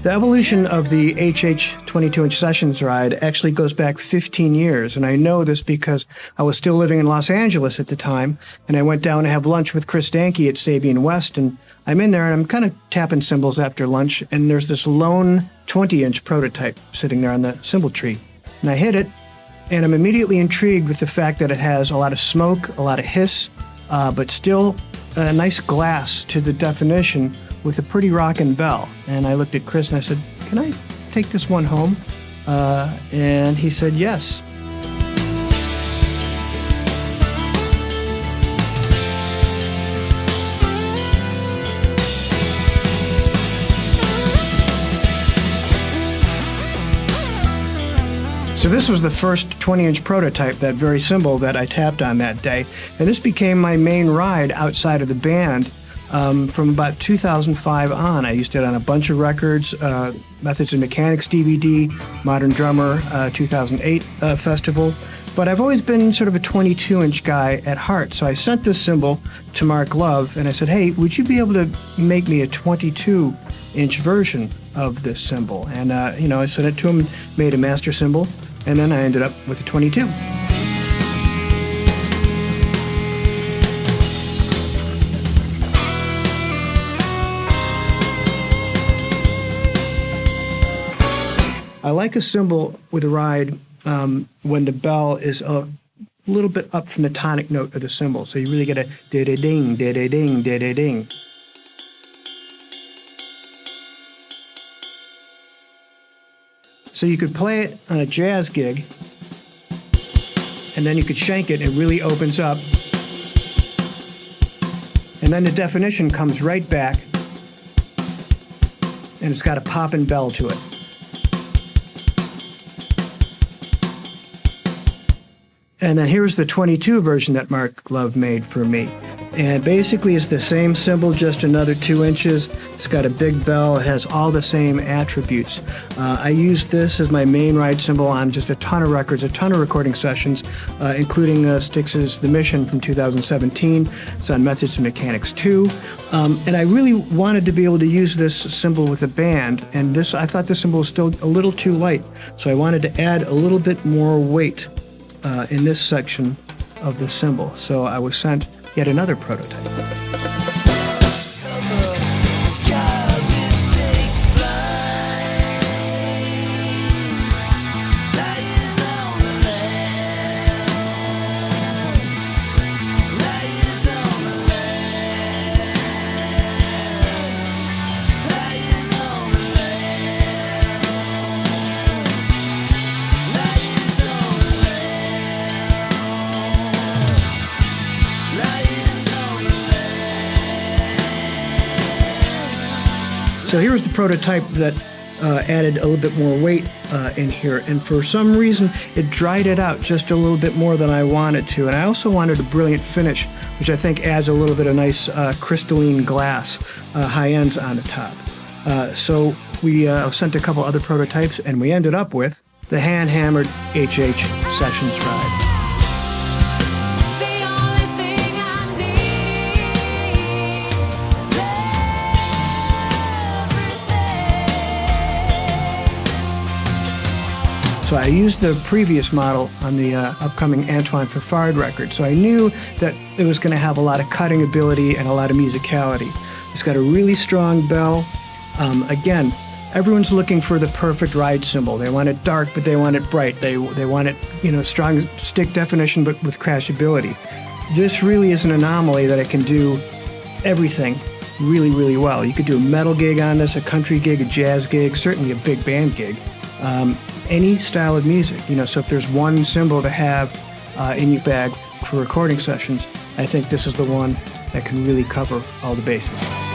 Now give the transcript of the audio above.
The evolution of the HH 22-inch Sessions ride actually goes back 15 years, and I know this because I was still living in Los Angeles at the time, and I went down to have lunch with Chris Danke at SABIAN West, and I'm in there, and I'm kind of tapping cymbals after lunch, and there's this lone 20-inch prototype sitting there on the cymbal tree. And I hit it, and I'm immediately intrigued with the fact that it has a lot of smoke, a lot of hiss, but still a nice glass to the definition with a pretty rockin' bell. And I looked at Chris and I said, "Can I take this one home?" And he said yes. So this was the first 20-inch prototype, that very cymbal that I tapped on that day. And this became my main ride outside of the band from about 2005 on. I used it on a bunch of records, Methods and Mechanics DVD, Modern Drummer 2008 festival. But I've always been sort of a 22-inch guy at heart. So I sent this cymbal to Mark Love and I said, "Hey, would you be able to make me a 22-inch version of this cymbal?" And, I sent it to him, made a master cymbal. And then I ended up with a 22. I like a cymbal with a ride when the bell is a little bit up from the tonic note of the cymbal. So you really get a da-da-ding, da-da-ding, da-da-ding. So you could play it on a jazz gig, and then you could shank it, and it really opens up. And then the definition comes right back, and it's got a poppin' bell to it. And then here's the 22 version that Mark Love made for me. And basically it's the same cymbal, just another 2 inches. It's got a big bell. It has all the same attributes. I used this as my main ride cymbal on just a ton of records, a ton of recording sessions, including STYX's The Mission from 2017. It's on Methods and Mechanics 2. And I really wanted to be able to use this cymbal with a band. And I thought this cymbal was still a little too light. So I wanted to add a little bit more weight in this section of the cymbal. So I was sent yet another prototype. So here's the prototype that added a little bit more weight in here, and for some reason it dried it out just a little bit more than I wanted to. And I also wanted a brilliant finish, which I think adds a little bit of nice crystalline glass high ends on the top. So we sent a couple other prototypes, and we ended up with the hand-hammered HH Sessions ride. So I used the previous model on the upcoming FAFARD record, so I knew that it was going to have a lot of cutting ability and a lot of musicality. It's got a really strong bell. Again, everyone's looking for the perfect ride cymbal. They want it dark, but they want it bright. They want it, strong stick definition, but with crashability. This really is an anomaly that it can do everything really, really well. You could do a metal gig on this, a country gig, a jazz gig, certainly a big band gig. Any style of music, so if there's one cymbal to have in your bag for recording sessions, I think this is the one that can really cover all the bases.